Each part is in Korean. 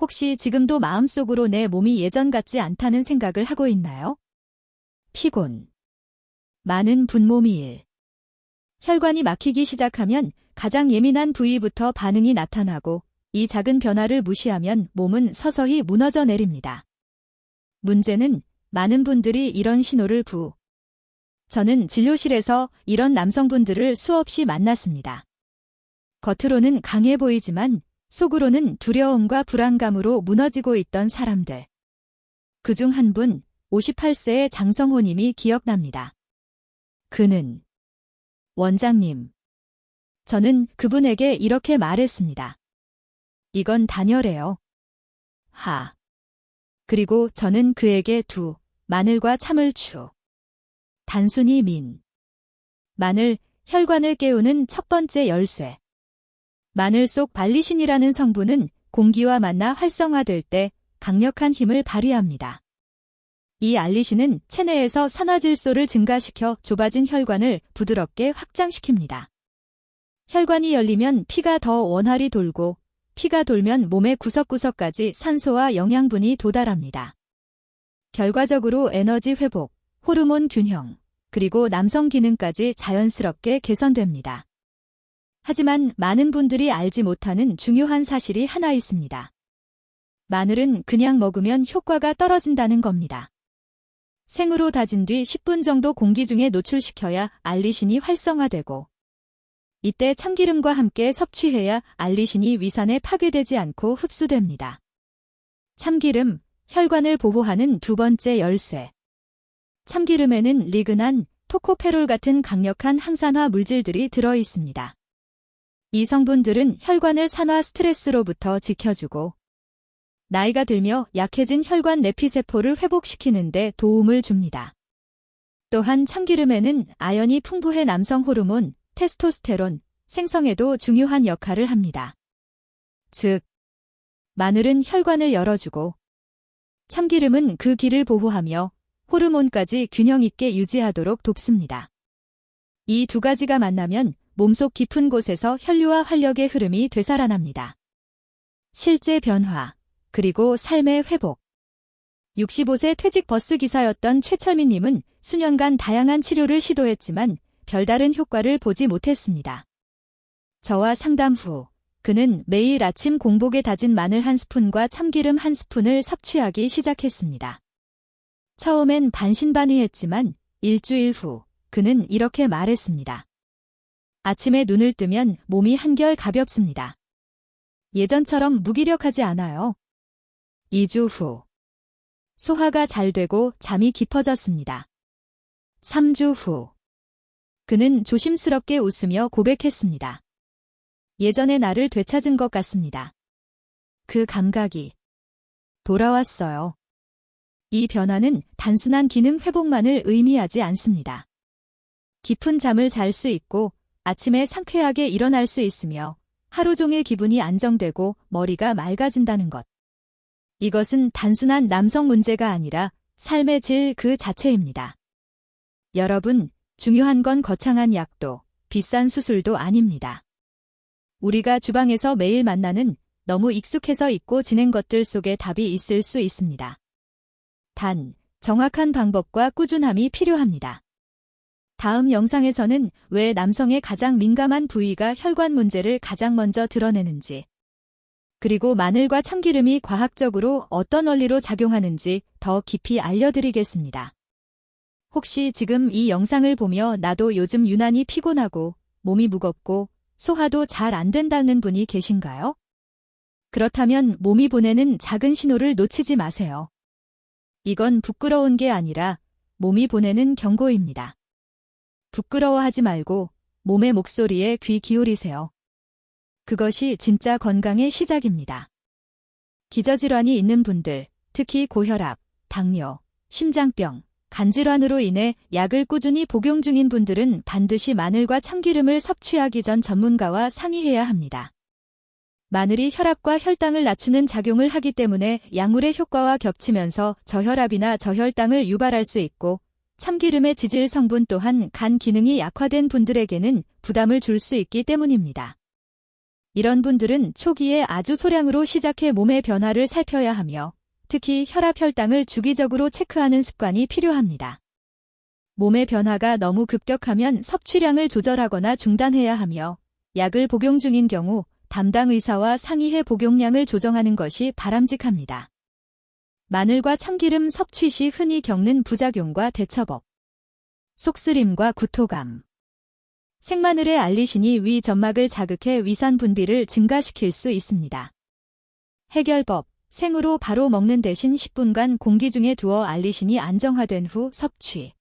혹시 지금도 마음속으로 내 몸이 예전 같지 않다는 생각을 하고 있나요? 피곤, 많은 분모미일. 혈관이 막히기 시작하면 가장 예민한 부위부터 반응이 나타나고 이 작은 변화를 무시하면 몸은 서서히 무너져 내립니다. 문제는 많은 분들이 이런 신호를 저는 진료실에서 이런 남성분들을 수없이 만났습니다. 겉으로는 강해 보이지만 속으로는 두려움과 불안감으로 무너지고 있던 사람들. 그중 한 분, 58세의 장성호님이 기억납니다. 그는 원장님. 저는 그분에게 이렇게 말했습니다. 이건 단열이에요. 그리고 저는 그에게 마늘과 참을 단순히 마늘, 혈관을 깨우는 첫 번째 열쇠. 마늘 속 발리신이라는 성분은 공기와 만나 활성화될 때 강력한 힘을 발휘합니다. 이 알리신은 체내에서 산화질소를 증가시켜 좁아진 혈관을 부드럽게 확장시킵니다. 혈관이 열리면 피가 더 원활히 돌고 피가 돌면 몸의 구석구석까지 산소와 영양분이 도달합니다. 결과적으로 에너지 회복, 호르몬 균형, 그리고 남성 기능까지 자연스럽게 개선됩니다. 하지만 많은 분들이 알지 못하는 중요한 사실이 하나 있습니다. 마늘은 그냥 먹으면 효과가 떨어진다는 겁니다. 생으로 다진 뒤 10분 정도 공기 중에 노출시켜야 알리신이 활성화되고 이때 참기름과 함께 섭취해야 알리신이 위산에 파괴되지 않고 흡수됩니다. 참기름, 혈관을 보호하는 두 번째 열쇠. 참기름에는 리그난, 토코페롤 같은 강력한 항산화 물질들이 들어 있습니다. 이 성분들은 혈관을 산화 스트레스로부터 지켜주고 나이가 들며 약해진 혈관 내피세포를 회복시키는 데 도움을 줍니다. 또한 참기름에는 아연이 풍부해 남성 호르몬, 테스토스테론, 생성에도 중요한 역할을 합니다. 즉, 마늘은 혈관을 열어주고 참기름은 그 길을 보호하며 호르몬까지 균형 있게 유지하도록 돕습니다. 이 두 가지가 만나면 몸속 깊은 곳에서 혈류와 활력의 흐름이 되살아납니다. 실제 변화, 그리고 삶의 회복. 65세 퇴직 버스 기사였던 최철민님은 수년간 다양한 치료를 시도했지만 별다른 효과를 보지 못했습니다. 저와 상담 후 그는 매일 아침 공복에 다진 마늘 한 스푼과 참기름 한 스푼을 섭취하기 시작했습니다. 처음엔 반신반의했지만 일주일 후 그는 이렇게 말했습니다. 아침에 눈을 뜨면 몸이 한결 가볍습니다. 예전처럼 무기력하지 않아요. 2주 후 소화가 잘 되고 잠이 깊어졌습니다. 3주 후 그는 조심스럽게 웃으며 고백했습니다. 예전의 나를 되찾은 것 같습니다. 그 감각이 돌아왔어요. 이 변화는 단순한 기능 회복만을 의미하지 않습니다. 깊은 잠을 잘 수 있고 아침에 상쾌하게 일어날 수 있으며 하루 종일 기분이 안정되고 머리가 맑아진다는 것. 이것은 단순한 남성 문제가 아니라 삶의 질 그 자체입니다. 여러분, 중요한 건 거창한 약도, 비싼 수술도 아닙니다. 우리가 주방에서 매일 만나는 너무 익숙해서 잊고 지낸 것들 속에 답이 있을 수 있습니다. 단, 정확한 방법과 꾸준함이 필요합니다. 다음 영상에서는 왜 남성의 가장 민감한 부위가 혈관 문제를 가장 먼저 드러내는지, 그리고 마늘과 참기름이 과학적으로 어떤 원리로 작용하는지 더 깊이 알려드리겠습니다. 혹시 지금 이 영상을 보며 나도 요즘 유난히 피곤하고 몸이 무겁고 소화도 잘 안 된다는 분이 계신가요? 그렇다면 몸이 보내는 작은 신호를 놓치지 마세요. 이건 부끄러운 게 아니라 몸이 보내는 경고입니다. 부끄러워하지 말고 몸의 목소리에 귀 기울이세요. 그것이 진짜 건강의 시작입니다. 기저질환이 있는 분들, 특히 고혈압, 당뇨, 심장병, 간질환으로 인해 약을 꾸준히 복용 중인 분들은 반드시 마늘과 참기름을 섭취하기 전 전문가와 상의해야 합니다. 마늘이 혈압과 혈당을 낮추는 작용을 하기 때문에 약물의 효과와 겹치면서 저혈압이나 저혈당을 유발할 수 있고 참기름의 지질 성분 또한 간 기능이 약화된 분들에게는 부담을 줄 수 있기 때문입니다. 이런 분들은 초기에 아주 소량으로 시작해 몸의 변화를 살펴야 하며 특히 혈압 혈당을 주기적으로 체크하는 습관이 필요합니다. 몸의 변화가 너무 급격하면 섭취량을 조절하거나 중단해야 하며 약을 복용 중인 경우 담당 의사와 상의해 복용량을 조정하는 것이 바람직합니다. 마늘과 참기름 섭취 시 흔히 겪는 부작용과 대처법. 속쓰림과 구토감. 생마늘의 알리신이 위 점막을 자극해 위산 분비를 증가시킬 수 있습니다. 해결법. 생으로 바로 먹는 대신 10분간 공기 중에 두어 알리신이 안정화된 후 섭취.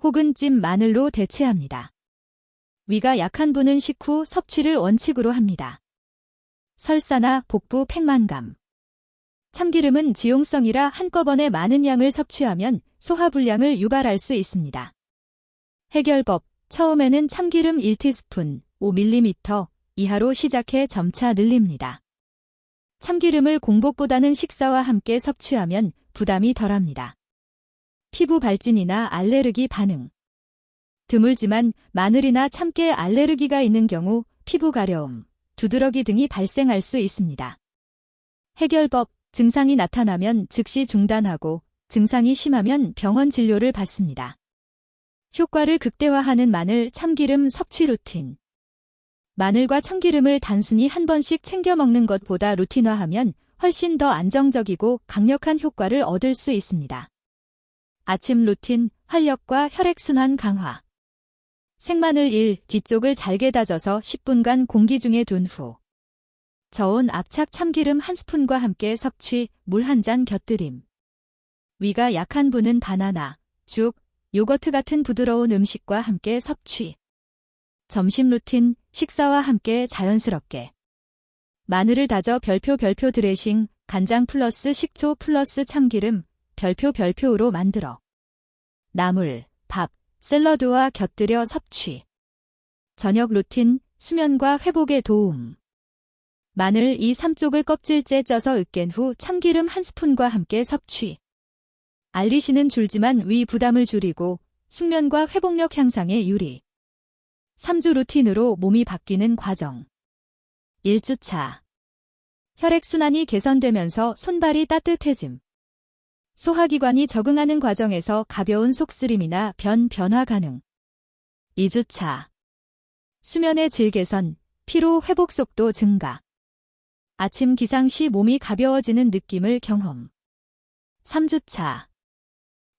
혹은 찜 마늘로 대체합니다. 위가 약한 분은 식후 섭취를 원칙으로 합니다. 설사나 복부 팽만감. 참기름은 지용성이라 한꺼번에 많은 양을 섭취하면 소화불량을 유발할 수 있습니다. 해결법. 처음에는 참기름 1티스푼 5ml 이하로 시작해 점차 늘립니다. 참기름을 공복보다는 식사와 함께 섭취하면 부담이 덜합니다. 피부 발진이나 알레르기 반응. 드물지만 마늘이나 참깨에 알레르기가 있는 경우 피부 가려움, 두드러기 등이 발생할 수 있습니다. 해결법. 증상이 나타나면 즉시 중단하고 증상이 심하면 병원 진료를 받습니다. 효과를 극대화하는 마늘, 참기름 섭취 루틴. 마늘과 참기름을 단순히 한 번씩 챙겨 먹는 것보다 루틴화하면 훨씬 더 안정적이고 강력한 효과를 얻을 수 있습니다. 아침 루틴, 활력과 혈액순환 강화. 생마늘 1, 뒤쪽을 잘게 다져서 10분간 공기 중에 둔 후 저온 압착 참기름 1스푼과 함께 섭취, 물 1잔 곁들임. 위가 약한 분은 바나나, 죽, 요거트 같은 부드러운 음식과 함께 섭취. 점심 루틴, 식사와 함께 자연스럽게. 마늘을 다져 별표 드레싱, 간장 플러스 식초 플러스 참기름, 별표로 만들어. 나물, 밥, 샐러드와 곁들여 섭취. 저녁 루틴, 수면과 회복에 도움. 마늘 2, 3쪽을 껍질째 쪄서 으깬 후 참기름 1스푼과 함께 섭취. 알리신은 줄지만 위 부담을 줄이고 숙면과 회복력 향상에 유리. 3주 루틴으로 몸이 바뀌는 과정. 1주차. 혈액순환이 개선되면서 손발이 따뜻해짐. 소화기관이 적응하는 과정에서 가벼운 속쓰림이나 변화 가능. 2주차. 수면의 질 개선, 피로 회복 속도 증가. 아침 기상 시 몸이 가벼워지는 느낌을 경험. 3주차.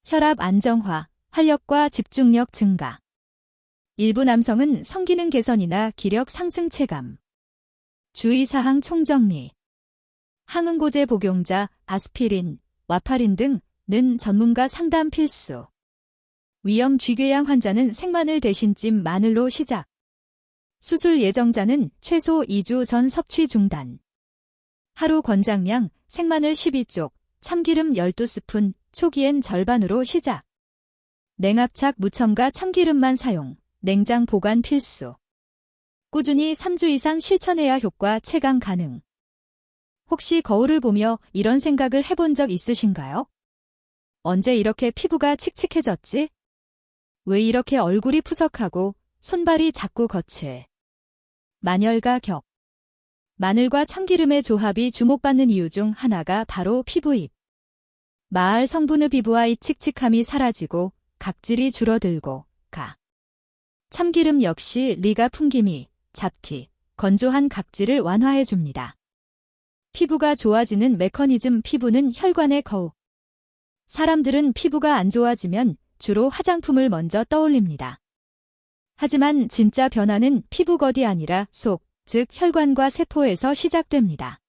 혈압 안정화, 활력과 집중력 증가. 일부 남성은 성기능 개선이나 기력 상승 체감. 주의사항 총정리. 항응고제 복용자, 아스피린, 와파린 등은 전문가 상담 필수. 위염 쥐궤양 환자는 생마늘 대신 찜 마늘로 시작. 수술 예정자는 최소 2주 전 섭취 중단. 하루 권장량 생마늘 12쪽, 참기름 12스푼, 초기엔 절반으로 시작. 냉압착 무첨가 참기름만 사용, 냉장 보관 필수. 꾸준히 3주 이상 실천해야 효과 체감 가능. 혹시 거울을 보며 이런 생각을 해본 적 있으신가요? 언제 이렇게 피부가 칙칙해졌지? 왜 이렇게 얼굴이 푸석하고 손발이 자꾸 거칠? 만열과 격. 마늘과 참기름의 조합이 주목받는 이유 중 하나가 바로 피부입. 마을 성분의 피부와 이 칙칙함이 사라지고 각질이 줄어들고 참기름 역시 리가 풍기미, 잡티, 건조한 각질을 완화해줍니다. 피부가 좋아지는 메커니즘. 피부는 혈관의 거울. 사람들은 피부가 안 좋아지면 주로 화장품을 먼저 떠올립니다. 하지만 진짜 변화는 피부겉이 아니라 속, 즉 혈관과 세포에서 시작됩니다.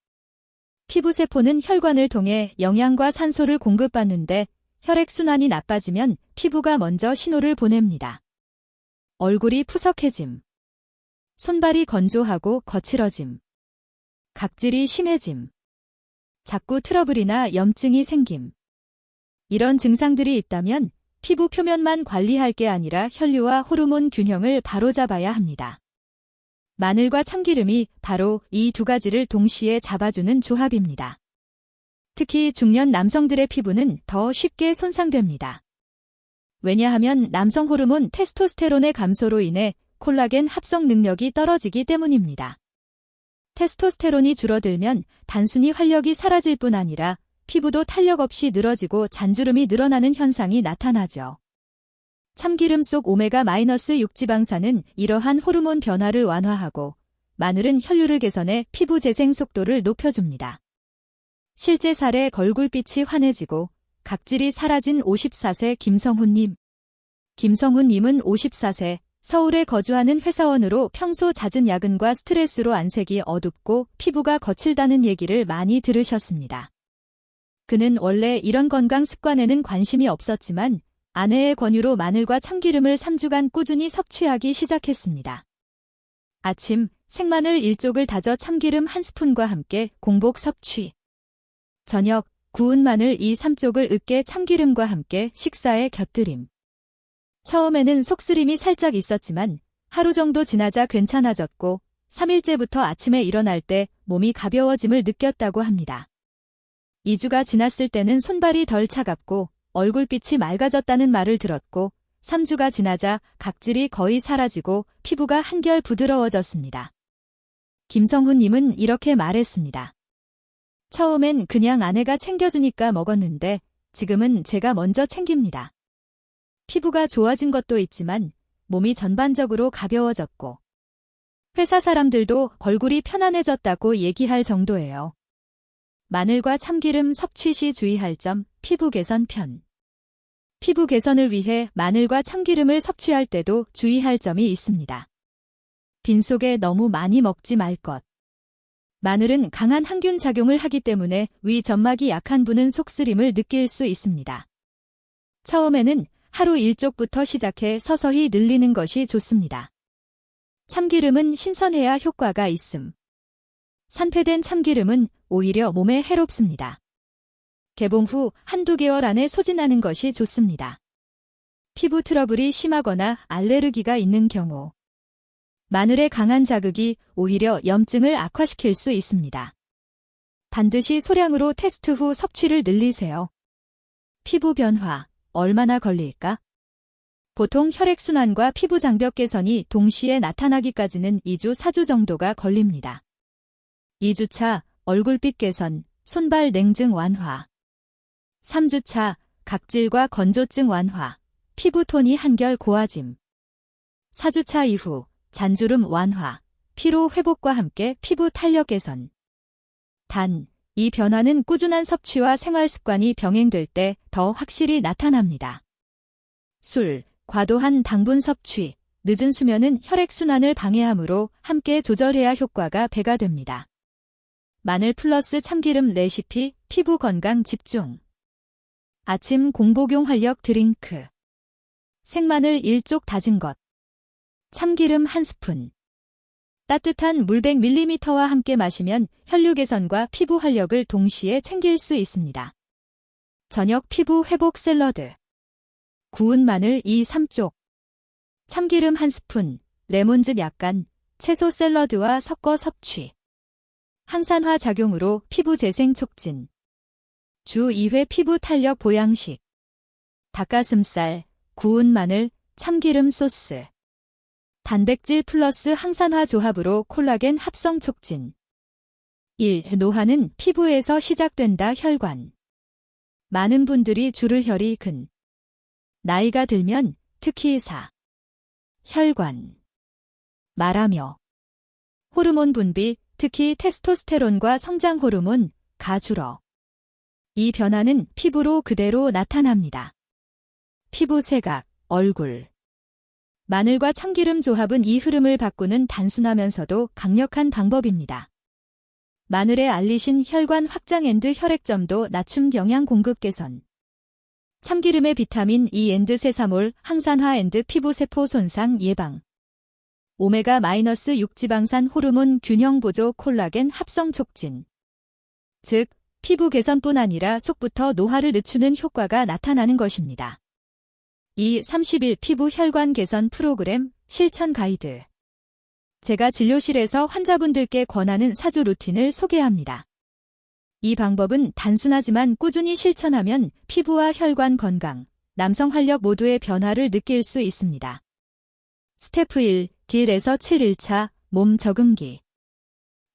피부세포는 혈관을 통해 영양과 산소를 공급받는데 혈액순환이 나빠지면 피부가 먼저 신호를 보냅니다. 얼굴이 푸석해짐. 손발이 건조하고 거칠어짐. 각질이 심해짐. 자꾸 트러블이나 염증이 생김. 이런 증상들이 있다면 피부 표면만 관리할 게 아니라 혈류와 호르몬 균형을 바로잡아야 합니다. 마늘과 참기름이 바로 이 두 가지를 동시에 잡아주는 조합입니다. 특히 중년 남성들의 피부는 더 쉽게 손상됩니다. 왜냐하면 남성 호르몬 테스토스테론의 감소로 인해 콜라겐 합성 능력이 떨어지기 때문입니다. 테스토스테론이 줄어들면 단순히 활력이 사라질 뿐 아니라 피부도 탄력 없이 늘어지고 잔주름이 늘어나는 현상이 나타나죠. 참기름 속 오메가-6 지방산은 이러한 호르몬 변화를 완화하고 마늘은 혈류를 개선해 피부 재생 속도를 높여줍니다. 실제 사례 얼굴빛이 환해지고 각질이 사라진 54세 김성훈님. 김성훈님은 54세, 서울에 거주하는 회사원으로 평소 잦은 야근과 스트레스로 안색이 어둡고 피부가 거칠다는 얘기를 많이 들으셨습니다. 그는 원래 이런 건강 습관에는 관심이 없었지만 아내의 권유로 마늘과 참기름을 3주간 꾸준히 섭취하기 시작했습니다. 아침, 생마늘 1쪽을 다져 참기름 1스푼과 함께 공복 섭취. 저녁, 구운 마늘 2-3쪽을 으깨 참기름과 함께 식사에 곁들임. 처음에는 속쓰림이 살짝 있었지만 하루 정도 지나자 괜찮아졌고 3일째부터 아침에 일어날 때 몸이 가벼워짐을 느꼈다고 합니다. 2주가 지났을 때는 손발이 덜 차갑고 얼굴빛이 맑아졌다는 말을 들었고 3주가 지나자 각질이 거의 사라지고 피부가 한결 부드러워졌습니다. 김성훈님은 이렇게 말했습니다. 처음엔 그냥 아내가 챙겨주니까 먹었는데 지금은 제가 먼저 챙깁니다. 피부가 좋아진 것도 있지만 몸이 전반적으로 가벼워졌고 회사 사람들도 얼굴이 편안해졌다고 얘기할 정도예요. 마늘과 참기름 섭취 시 주의할 점, 피부 개선 편. 피부 개선을 위해 마늘과 참기름을 섭취할 때도 주의할 점이 있습니다. 빈속에 너무 많이 먹지 말 것. 마늘은 강한 항균 작용을 하기 때문에 위 점막이 약한 분은 속쓰림을 느낄 수 있습니다. 처음에는 하루 1쪽부터 시작해 서서히 늘리는 것이 좋습니다. 참기름은 신선해야 효과가 있음. 산패된 참기름은 오히려 몸에 해롭습니다. 개봉 후 한두 개월 안에 소진하는 것이 좋습니다. 피부 트러블이 심하거나 알레르기가 있는 경우. 마늘의 강한 자극이 오히려 염증을 악화시킬 수 있습니다. 반드시 소량으로 테스트 후 섭취를 늘리세요. 피부 변화, 얼마나 걸릴까? 보통 혈액순환과 피부 장벽 개선이 동시에 나타나기까지는 2주, 4주 정도가 걸립니다. 2주차, 얼굴빛 개선, 손발 냉증 완화. 3주차, 각질과 건조증 완화, 피부톤이 한결 고와짐. 4주차 이후, 잔주름 완화, 피로 회복과 함께 피부 탄력 개선. 단, 이 변화는 꾸준한 섭취와 생활 습관이 병행될 때 더 확실히 나타납니다. 술, 과도한 당분 섭취, 늦은 수면은 혈액순환을 방해하므로 함께 조절해야 효과가 배가 됩니다. 마늘 플러스 참기름 레시피, 피부 건강 집중. 아침 공복용 활력 드링크. 생마늘 1쪽 다진 것. 참기름 1스푼. 따뜻한 물 100ml와 함께 마시면 혈류 개선과 피부 활력을 동시에 챙길 수 있습니다. 저녁 피부 회복 샐러드. 구운 마늘 2-3쪽. 참기름 1스푼, 레몬즙 약간, 채소 샐러드와 섞어 섭취. 항산화 작용으로 피부 재생 촉진. 주 2회 피부 탄력 보양식. 닭가슴살, 구운 마늘, 참기름 소스. 단백질 플러스 항산화 조합으로 콜라겐 합성 촉진. 1. 노화는 피부에서 시작된다. 혈관. 많은 분들이 줄을 혈이 근. 나이가 들면 특히 혈관. 말하며 호르몬 분비, 특히 테스토스테론과 성장 호르몬, 가 줄어. 이 변화는 피부로 그대로 나타납니다. 피부 세각, 얼굴. 마늘과 참기름 조합은 이 흐름을 바꾸는 단순하면서도 강력한 방법입니다. 마늘의 알리신 혈관 확장 앤드 혈액점도 낮춤 영양 공급 개선. 참기름의 비타민 E 앤드 세사몰 항산화 앤드 피부세포 손상 예방. 오메가-6 지방산 호르몬 균형 보조 콜라겐 합성 촉진. 즉, 피부 개선뿐 아니라 속부터 노화를 늦추는 효과가 나타나는 것입니다. 이 30일 피부 혈관 개선 프로그램 실천 가이드. 제가 진료실에서 환자분들께 권하는 4주 루틴을 소개합니다. 이 방법은 단순하지만 꾸준히 실천하면 피부와 혈관 건강, 남성 활력 모두의 변화를 느낄 수 있습니다. 스테프 1. 길에서 7일차 몸 적응기.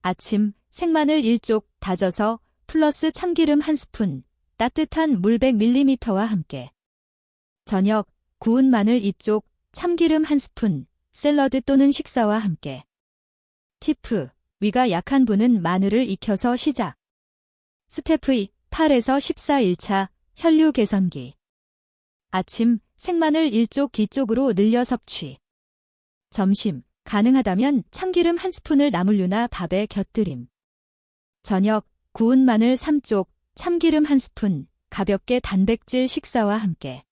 아침 생마늘 1쪽 다져서 플러스 참기름 1스푼, 따뜻한 물 100ml와 함께. 저녁 구운 마늘 2쪽, 참기름 1스푼, 샐러드 또는 식사와 함께. 팁. 위가 약한 분은 마늘을 익혀서 시작. 스테프 2. 8에서 14 1차 혈류 개선기. 아침 생마늘 1쪽 기쪽으로 늘려 섭취. 점심 가능하다면 참기름 1스푼을 나물류나 밥에 곁들임. 저녁 구운 마늘 3쪽, 참기름 1스푼, 가볍게 단백질 식사와 함께.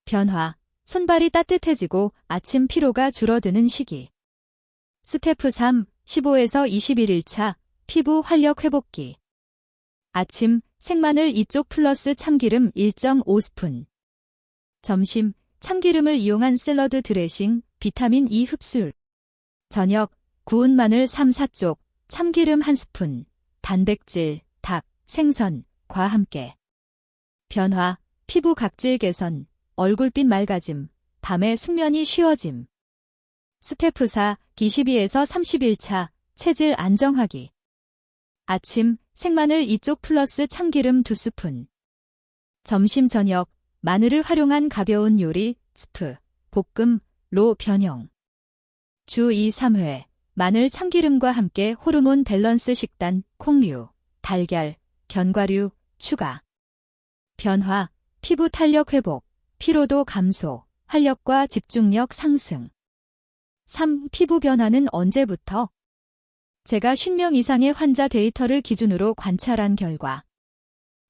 변화 손발이 따뜻해지고 아침 피로가 줄어드는 시기. 스테프 3. 15에서 21일차 피부 활력 회복기. 아침 생마늘 2쪽 플러스 참기름 1.5스푼. 점심 참기름을 이용한 샐러드 드레싱, 비타민 E 흡수율. 저녁 구운 마늘 3, 4쪽, 참기름 1스푼, 단백질, 닭, 생선, 과 함께. 변화 피부 각질 개선, 얼굴빛 맑아짐, 밤에 숙면이 쉬워짐. 스테프 4. 22에서 31차 체질 안정하기. 아침 생마늘 2쪽 플러스 참기름 2스푼. 점심 저녁 마늘을 활용한 가벼운 요리, 스프, 볶음, 로 변형. 주 2, 3회 마늘 참기름과 함께 호르몬 밸런스 식단, 콩류, 달걀, 견과류, 추가. 변화 피부 탄력 회복, 피로도 감소, 활력과 집중력 상승. 3. 피부 변화는 언제부터? 제가 50명 이상의 환자 데이터를 기준으로 관찰한 결과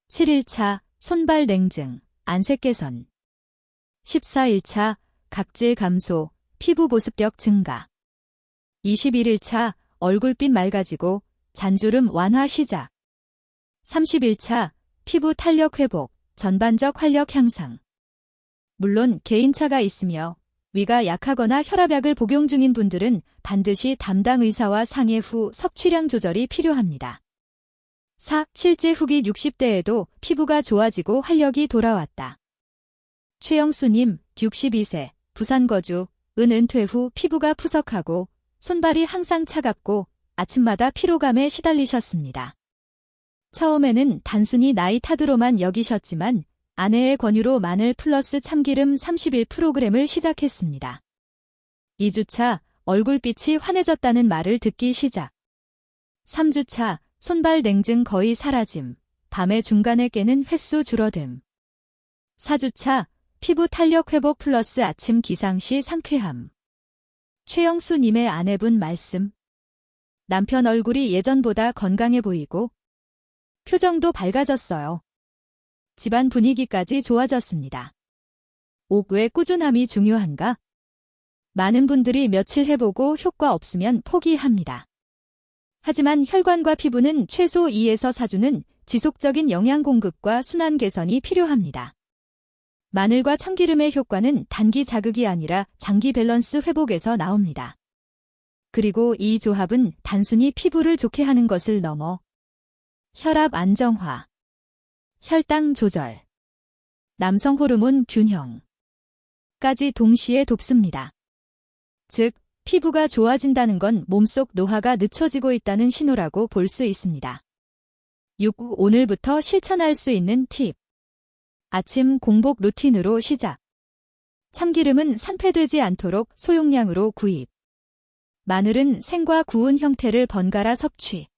7일차 손발 냉증, 안색 개선. 14일차 각질 감소, 피부 보습력 증가. 21일차 얼굴빛 맑아지고 잔주름 완화 시작. 30일차 피부 탄력 회복, 전반적 활력 향상. 물론 개인차가 있으며 위가 약하거나 혈압약을 복용 중인 분들은 반드시 담당 의사와 상의 후 섭취량 조절이 필요합니다. 4. 실제 후기 60대에도 피부가 좋아지고 활력이 돌아왔다. 최영수님, 62세, 부산 거주, 은퇴 후 피부가 푸석하고 손발이 항상 차갑고 아침마다 피로감에 시달리셨습니다. 처음에는 단순히 나이 탓으로만 여기셨지만 아내의 권유로 마늘 플러스 참기름 31g을 시작했습니다. 2주차 얼굴빛이 환해졌다는 말을 듣기 시작. 3주차 손발 냉증 거의 사라짐, 밤에 중간에 깨는 횟수 줄어듦. 4주차 피부 탄력 회복 플러스 아침 기상 시 상쾌함. 최영수님의 아내분 말씀. 남편 얼굴이 예전보다 건강해 보이고 표정도 밝아졌어요. 집안 분위기까지 좋아졌습니다. 왜 꾸준함이 중요한가? 많은 분들이 며칠 해보고 효과 없으면 포기합니다. 하지만 혈관과 피부는 최소 2에서 4주는 지속적인 영양 공급과 순환 개선이 필요합니다. 마늘과 참기름의 효과는 단기 자극이 아니라 장기 밸런스 회복에서 나옵니다. 그리고 이 조합은 단순히 피부를 좋게 하는 것을 넘어 혈압 안정화, 혈당 조절, 남성 호르몬 균형까지 동시에 돕습니다. 즉, 피부가 좋아진다는 건 몸속 노화가 늦춰지고 있다는 신호라고 볼 수 있습니다. 6. 오늘부터 실천할 수 있는 팁. 아침 공복 루틴으로 시작. 참기름은 산패되지 않도록 소용량으로 구입. 마늘은 생과 구운 형태를 번갈아 섭취.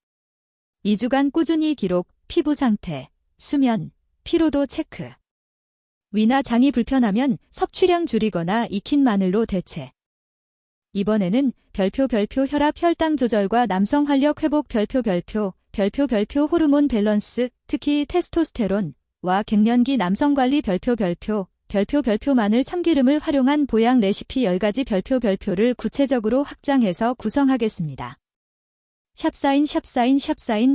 2주간 꾸준히 기록, 피부 상태, 수면, 피로도 체크. 위나 장이 불편하면 섭취량 줄이거나 익힌 마늘로 대체. 이번에는 별표 혈압 혈당 조절과 남성 활력 회복 별표 호르몬 밸런스, 특히 테스토스테론과 갱년기 남성 관리 별표 마늘 참기름을 활용한 보양 레시피 10가지 별표를 구체적으로 확장해서 구성하겠습니다. 샵사인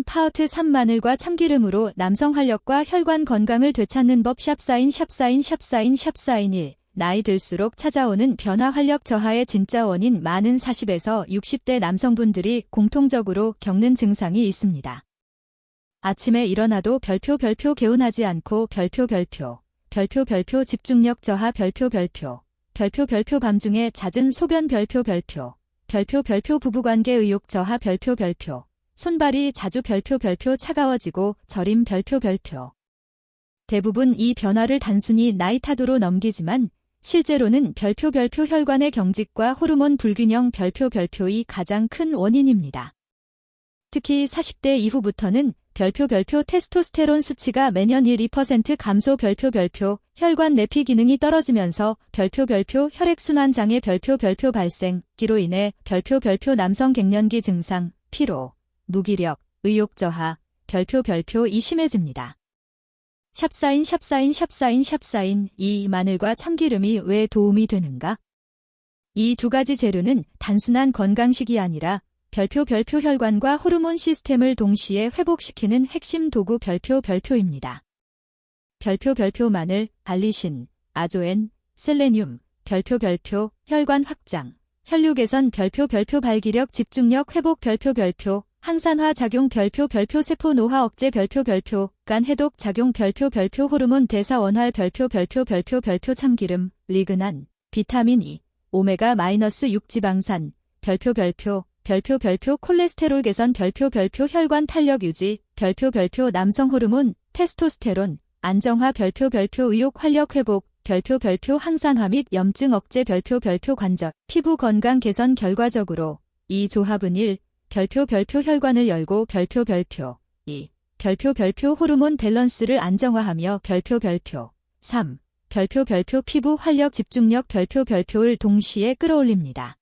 파우트 3 마늘과 참기름으로 남성 활력과 혈관 건강을 되찾는 법 샵사인 1. 나이 들수록 찾아오는 변화 활력 저하의 진짜 원인. 많은 40에서 60대 남성분들이 공통적으로 겪는 증상이 있습니다. 아침에 일어나도 별표 개운하지 않고 별표 집중력 저하 별표 밤중에 잦은 소변 별표 부부관계 의욕 저하 별표 손발이 자주 별표 차가워지고 저림 별표. 대부분 이 변화를 단순히 나이 탓으로 넘기지만 실제로는 별표 혈관의 경직과 호르몬 불균형 별표이 가장 큰 원인입니다. 특히 40대 이후부터는 별표 테스토스테론 수치가 매년 1~2% 감소 별표 혈관 내피 기능이 떨어지면서 별표 혈액순환 장애 별표 발생기로 인해 별표 남성 갱년기 증상, 피로, 무기력, 의욕 저하, 별표이 심해집니다. 샵사인 이 마늘과 참기름이 왜 도움이 되는가? 이 두 가지 재료는 단순한 건강식이 아니라 별표 혈관과 호르몬 시스템을 동시에 회복시키는 핵심 도구 별표입니다. 별표 마늘, 알리신, 아조엔, 셀레늄, 별표 혈관 확장, 혈류 개선 별표 발기력 집중력 회복 별표 항산화 작용 별표 세포 노화 억제 별표 간 해독 작용 별표 호르몬 대사 원활 별표 참기름, 리그난, 비타민 E, 오메가-6 지방산, 별표 콜레스테롤 개선 별표 혈관 탄력 유지 별표 남성 호르몬 테스토스테론 안정화 별표 의욕 활력 회복 별표 항산화 및 염증 억제 별표 관절 피부 건강 개선 결과적으로 이 조합은 1. 별표 혈관을 열고 별표 2. 별표 호르몬 밸런스를 안정화하며 별표 3. 별표 피부 활력 집중력 별표를 동시에 끌어올립니다.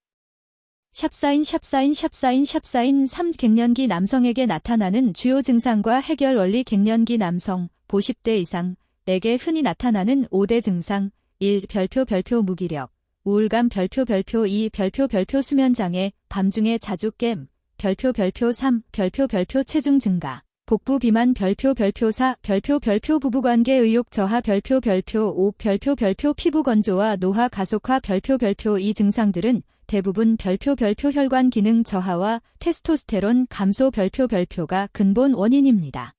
샵사인 3. 갱년기 남성에게 나타나는 주요 증상과 해결 원리 갱년기 남성 50대 이상에게 흔히 나타나는 5대 증상 1. 별표 무기력 우울감 별표 2. 별표 수면장애 밤중에 자주 깸 별표 3. 별표 체중 증가 복부 비만 별표 4. 별표 부부관계 의욕 저하 별표 5. 별표 피부 건조와 노화 가속화 별표 이 증상들은 대부분 별표 혈관 기능 저하와 테스토스테론 감소 별표가 근본 원인입니다.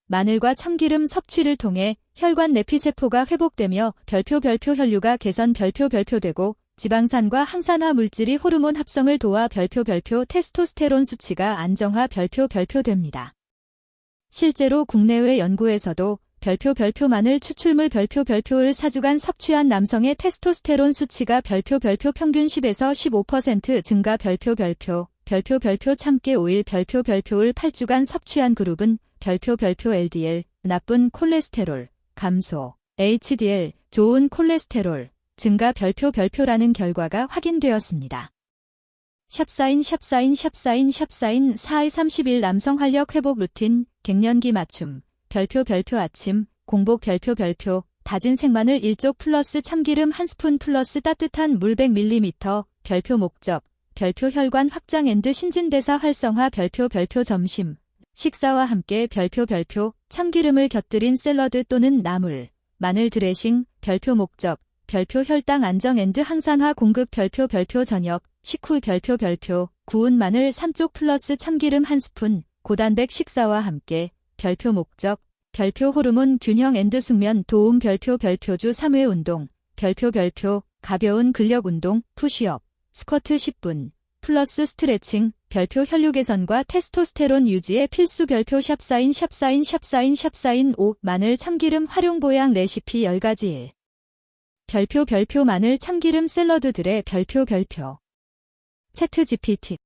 마늘과 참기름 섭취를 통해 혈관 내피세포가 회복되며 별표 혈류가 개선 별표 되고 지방산과 항산화 물질이 호르몬 합성을 도와 별표 테스토스테론 수치가 안정화 별표 됩니다. 실제로 국내외 연구에서도 별표 마늘 추출물 별표를 4주간 섭취한 남성의 테스토스테론 수치가 별표 평균 10에서 15% 증가 별표 참깨 오일 별표를 8주간 섭취한 그룹은 별표 LDL 나쁜 콜레스테롤 감소 HDL 좋은 콜레스테롤 증가 별표라는 결과가 확인되었습니다. 샵사인 4의 30일 남성 활력 회복 루틴 갱년기 맞춤 별표 아침 공복 별표 다진 생마늘 1쪽 플러스 참기름 1스푼 플러스 따뜻한 물 100ml 별표 목적 별표 혈관 확장 앤드 신진대사 활성화 별표 점심 식사와 함께 별표 참기름을 곁들인 샐러드 또는 나물 마늘 드레싱 별표 목적 별표 혈당 안정 앤드 항산화 공급 별표 저녁 식후 별표 구운 마늘 3쪽 플러스 참기름 1스푼 고단백 식사와 함께 별표 목적 별표 호르몬 균형 앤드 숙면 도움 별표 주 3회 운동 별표 가벼운 근력 운동 푸시업 스쿼트 10분 플러스 스트레칭 별표 혈류 개선과 테스토스테론 유지에 필수 별표 샵사인 5 마늘 참기름 활용 보양 레시피 10가지 1. 별표 마늘 참기름 샐러드들의 별표 채트 GPT